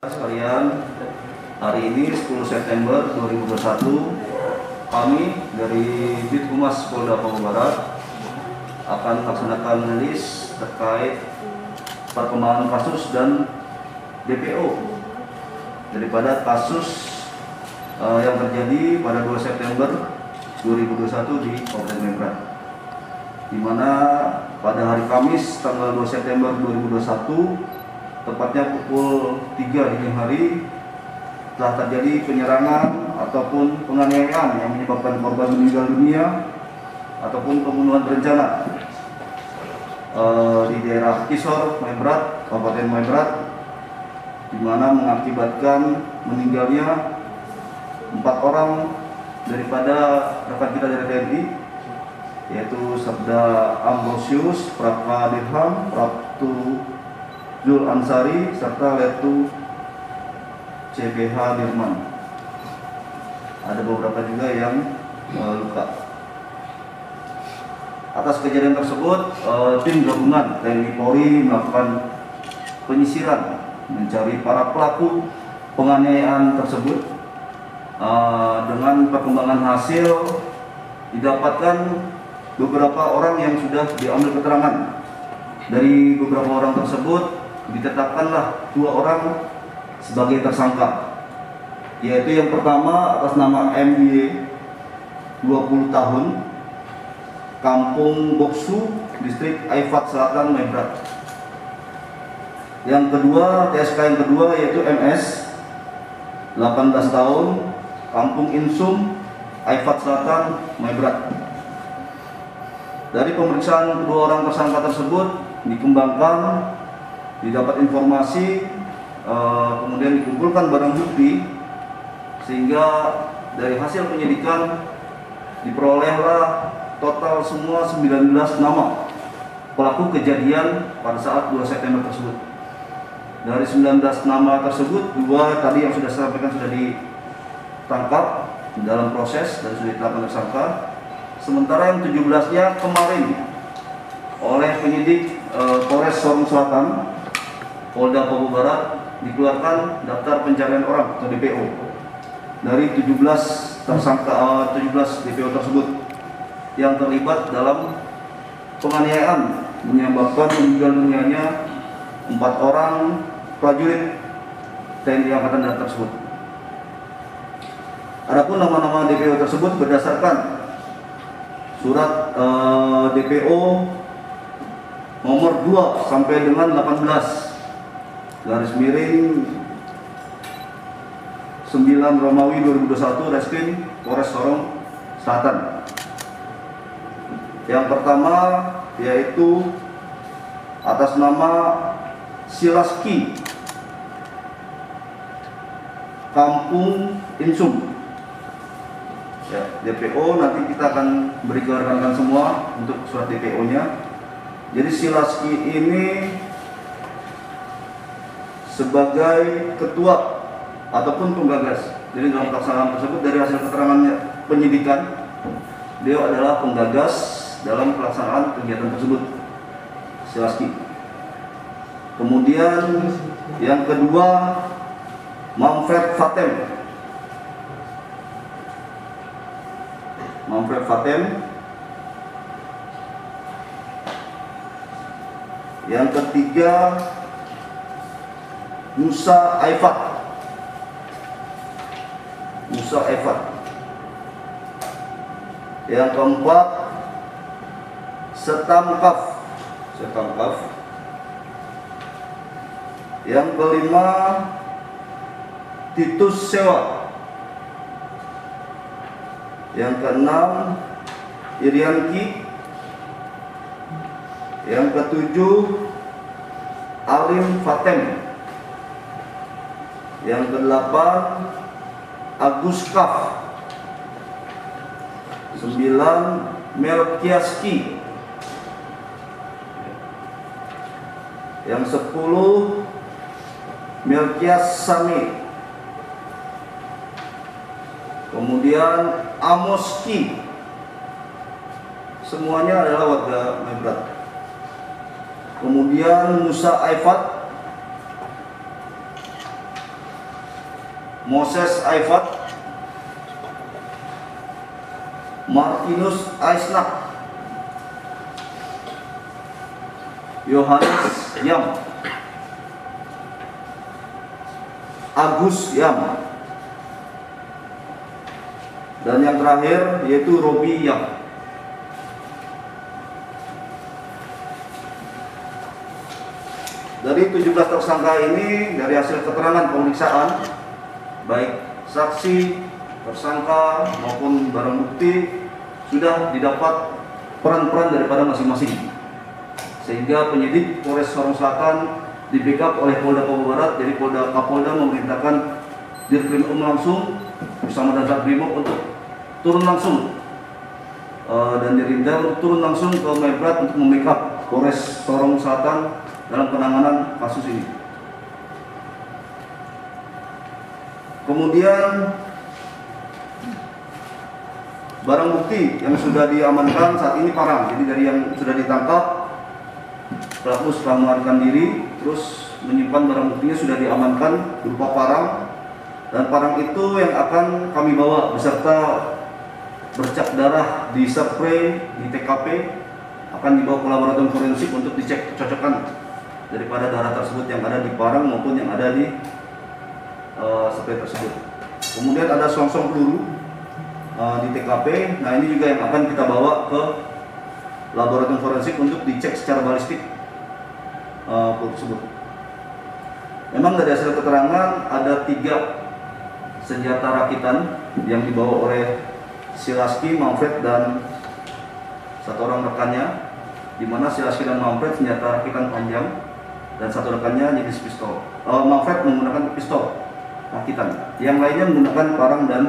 Sekalian, hari ini 10 September 2021 kami dari Bithumas Polda Papua Barat akan melaksanakan rilis terkait perkembangan kasus dan DPO daripada kasus yang terjadi pada 2 September 2021 di Kabupaten Membrat, di mana pada hari Kamis tanggal 2 September 2021 tepatnya pukul 3 dini hari telah terjadi penyerangan ataupun penganiayaan yang menyebabkan korban meninggal dunia ataupun pembunuhan berencana di daerah Kisor, Membrat, Kabupaten Membrat, di mana mengakibatkan meninggalnya 4 orang daripada rekan kita dari TNI, yaitu Sabda Ambrosius, Praka Dirham, Praptu Zul Ansari, serta Letu CBH Dirman. Ada beberapa juga yang luka. Atas kejadian tersebut, tim gabungan TNI Polri melakukan penyisiran mencari para pelaku penganiayaan tersebut. Dengan perkembangan hasil didapatkan beberapa orang yang sudah diambil keterangan. Dari beberapa orang tersebut ditetapkanlah 2 orang sebagai tersangka, yaitu yang pertama atas nama MY 20 tahun, Kampung Boksu, Distrik Aifat Selatan, Membrat. Yang kedua, TSK yang kedua yaitu MS 18 tahun, Kampung Insum, Aifat Selatan, Membrat. Dari pemeriksaan kedua orang tersangka tersebut dikembangkan, didapat informasi, kemudian dikumpulkan barang bukti, sehingga dari hasil penyidikan diperolehlah total semua 19 nama pelaku kejadian pada saat 2 September tersebut. Dari 19 nama tersebut, 2 tadi yang sudah saya sampaikan sudah ditangkap dalam proses dan sudah ditetapkan tersangka. Sementara yang 17-nya kemarin oleh penyidik Polres Sorong Selatan Polda Papua Barat dikeluarkan daftar pencarian orang atau DPO dari 17 tersangka 17 DPO tersebut yang terlibat dalam penganiayaan menyebabkan meninggal dunianya 4 orang prajurit TNI Angkatan Darat tersebut. Adapun nama-nama DPO tersebut berdasarkan surat DPO nomor 2 sampai dengan 18 garis miring 9 Romawi 2021 Reskrim Polres Sorong Selatan. Yang pertama yaitu atas nama Silaski, Kampung Insum. Ya, DPO nanti kita akan beri ke rekan-rekan semua untuk surat DPO-nya. Jadi Silaski ini sebagai ketua ataupun penggagas. Jadi dalam pelaksanaan tersebut dari hasil keterangannya penyidikan, dia adalah penggagas dalam pelaksanaan kegiatan tersebut, Silaski. Kemudian yang kedua, Manfred Fatem. Manfred Fatem. Yang ketiga, Musa Aifat. Musa Aifat. Yang keempat, Setamkaf. Yang kelima, Titus Sewa. Yang keenam, Irianki. Yang ketujuh, Alim Fatem. Yang kedelapan, Agus Kaf. 9, Melkiaski. Yang 10, Melkias Sami. Kemudian Amoski. Semuanya adalah warga Membrat. Kemudian Musa Aifat, Moses Aifat, Martinus Aisnak, Yohanes Yam, Agus Yam, dan yang terakhir yaitu Robi Yam. Dari 17 tersangka ini, dari hasil keterangan pemeriksaan, baik saksi, tersangka maupun barang bukti sudah didapat peran-peran daripada masing-masing, sehingga penyidik Polres Sorong Selatan di backup oleh Polda Papua Barat. Jadi Kapolda memerintahkan Dirkrim langsung bersama dan Brimob untuk turun langsung dan Dirindal untuk turun langsung ke Maibrat untuk membackup Polres Sorong Selatan dalam penanganan kasus ini. Kemudian barang bukti yang sudah diamankan saat ini parang. Jadi dari yang sudah ditangkap, pelaku setelah melarikan diri terus menyimpan barang buktinya sudah diamankan berupa parang, dan parang itu yang akan kami bawa beserta bercak darah di spray di TKP akan dibawa ke laboratorium forensik untuk dicek kecocokan daripada darah tersebut yang ada di parang maupun yang ada di spray tersebut. Kemudian ada selongsong peluru di TKP. Nah, ini juga yang akan kita bawa ke laboratorium forensik untuk dicek secara balistik peluru tersebut. Memang dari hasil keterangan ada 3 senjata rakitan yang dibawa oleh Silaski, Manfred, dan 1 orang rekannya, di mana Silaski dan Manfred senjata rakitan panjang dan 1 rekannya jenis pistol. Manfred menggunakan pistol rakitan, yang lainnya menggunakan parang dan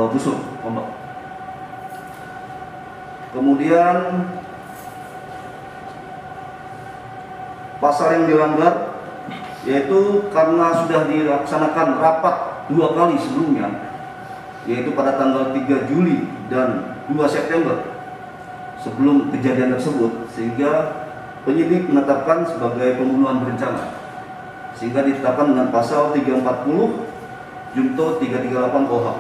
busur tombak. Kemudian pasal yang dilanggar yaitu karena sudah dilaksanakan rapat 2 kali sebelumnya, yaitu pada tanggal 3 Juli dan 2 September sebelum kejadian tersebut, sehingga penyidik menetapkan sebagai pembunuhan berencana, sehingga ditetapkan dengan pasal 340 Junto 338 KUHP.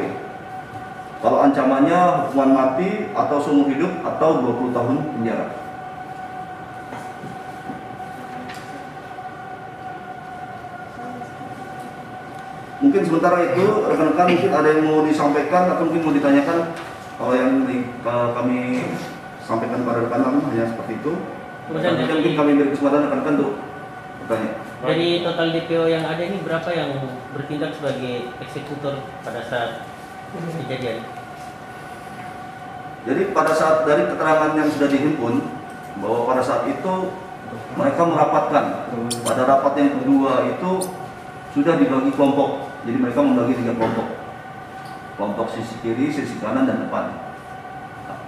Kalau ancamannya hukuman mati atau seumur hidup atau 20 tahun penjara. Mungkin sementara itu rekan-rekan mungkin ada yang mau disampaikan atau mungkin mau ditanyakan. Kalau yang kami sampaikan pada rekan-rekan hanya seperti itu. Kemudian mungkin kami beri kesempatan rekan-rekan untuk bertanya. Dari total DPO yang ada ini berapa yang bertindak sebagai eksekutor pada saat kejadian? Jadi pada saat dari keterangan yang sudah dihimpun bahwa pada saat itu mereka merapatkan. Pada rapat yang kedua itu sudah dibagi kelompok. Jadi mereka membagi 3 kelompok. Kelompok sisi kiri, sisi kanan, dan depan. Nah,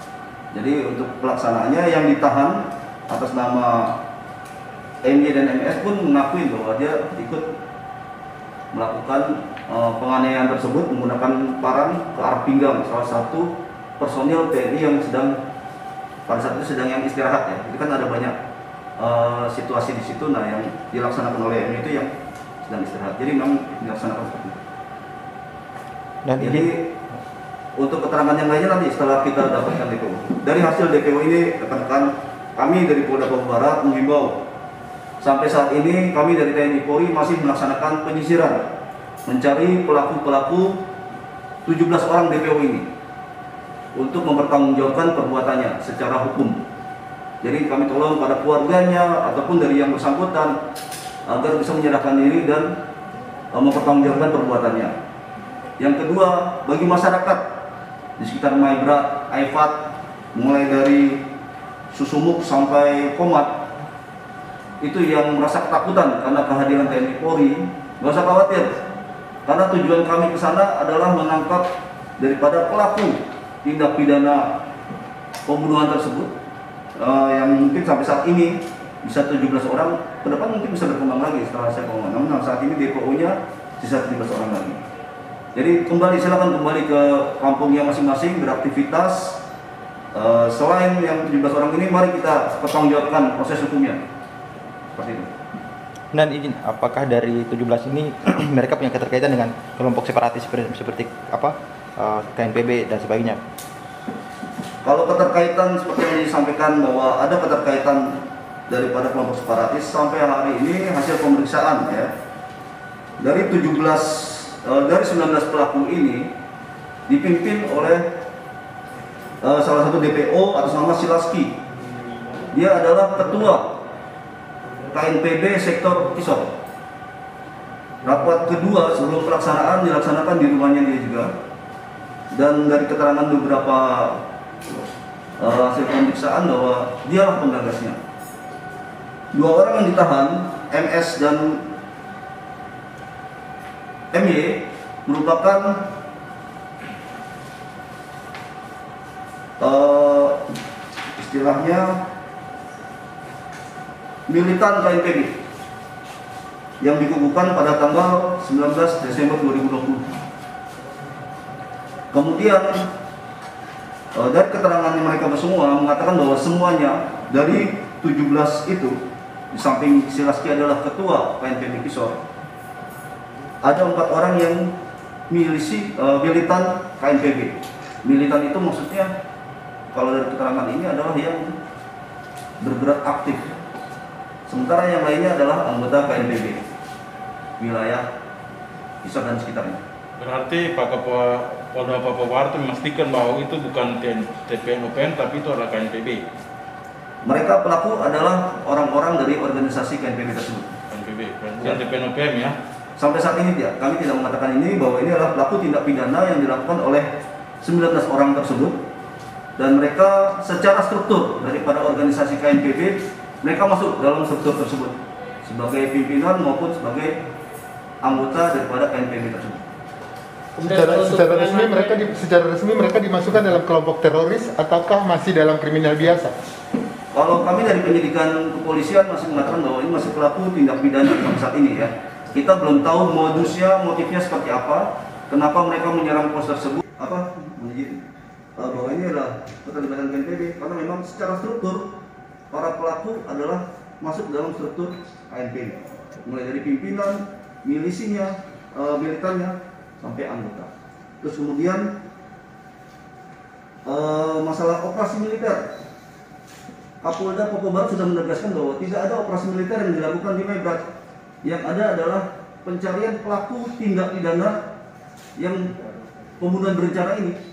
jadi untuk pelaksanaannya yang ditahan atas nama MY dan MS pun mengakui bahwa dia ikut melakukan penganiayaan tersebut menggunakan parang ke arah pinggang salah satu personil TNI yang sedang pada saat itu sedang yang istirahat ya. Itu kan ada banyak situasi di situ. Nah, yang dilaksanakan oleh MY itu yang sedang istirahat. Jadi memang dilaksanakan seperti itu. Jadi untuk keterangan yang lainnya nanti setelah kita dapatkan DPO. Dari hasil DPO ini rekan-rekan kami dari Polda Papua Barat mengimbau, sampai saat ini kami dari TNI Polri masih melaksanakan penyisiran mencari pelaku-pelaku 17 orang DPO ini untuk mempertanggungjawabkan perbuatannya secara hukum. Jadi kami tolong pada keluarganya ataupun dari yang bersangkutan agar bisa menyerahkan diri dan mempertanggungjawabkan perbuatannya. Yang kedua, bagi masyarakat di sekitar Maibrat, Aifat, mulai dari Susumuk sampai Komat, itu yang merasa ketakutan karena kehadiran TNI Polri, nggak usah khawatir, karena tujuan kami ke sana adalah menangkap daripada pelaku tindak pidana pembunuhan tersebut, yang mungkin sampai saat ini bisa 17 orang, ke depan mungkin bisa berkembang lagi setelah saya ngomong. Namun saat ini DPO-nya sisa 17 orang lagi. Jadi silakan kembali ke kampungnya masing-masing beraktivitas. Selain yang 17 orang ini, mari kita pertanggungjawabkan proses hukumnya. Seperti itu. Dan izin, apakah dari 17 ini mereka punya keterkaitan dengan kelompok separatis seperti apa KNPB dan sebagainya? Kalau keterkaitan seperti yang disampaikan bahwa ada keterkaitan daripada kelompok separatis, sampai hari ini hasil pemeriksaan ya, dari 19 pelaku ini dipimpin oleh salah satu DPO atas nama Silaski. Dia adalah ketua KNPB sektor Kisor. Rapat kedua sebelum pelaksanaan dilaksanakan di rumahnya dia juga. Dan dari keterangan beberapa hasil pemeriksaan bahwa dialah penggagasnya. 2 orang yang ditahan, MS dan MY, merupakan istilahnya militan KNPB yang dikukuhkan pada tanggal 19 Desember 2020. Kemudian dari keterangan mereka semua mengatakan bahwa semuanya dari 17 itu, di samping Silaski adalah ketua KNPB Kisor, ada 4 orang yang militan KNPB. Militan itu maksudnya kalau dari keterangan ini adalah yang bergerak aktif. Sementara yang lainnya adalah anggota KNPB wilayah Kisor dan sekitarnya. Berarti Pak Polda Papua Barat memastikan bahwa itu bukan TPNOPM tapi itu adalah KNPB. Mereka pelaku adalah orang-orang dari organisasi KNPB tersebut. KNPB, bukan TPNOPM ya? Sampai saat ini kami tidak mengatakan ini bahwa ini adalah pelaku tindak pidana yang dilakukan oleh 19 orang tersebut, dan mereka secara struktur daripada organisasi KNPB mereka masuk dalam struktur tersebut sebagai pimpinan maupun sebagai anggota daripada KNPB tersebut. Secara resmi mereka dimasukkan dalam kelompok teroris ataukah masih dalam kriminal biasa? Kalau kami dari penyidikan kepolisian masih mengatakan bahwa ini masih pelaku tindak pidana sampai saat ini ya. Kita belum tahu modusnya, motifnya seperti apa, kenapa mereka menyerang pos tersebut, bahwa ini adalah keterlibatan KNPB, karena memang secara struktur para pelaku adalah masuk dalam struktur KNPB, mulai dari pimpinan, milisinya, militannya, sampai anggota. Terus kemudian masalah operasi militer, Kapolda Papua Barat sudah menegaskan bahwa tidak ada operasi militer yang dilakukan di Mebrat. Yang ada adalah pencarian pelaku tindak pidana yang pembunuhan berencana ini.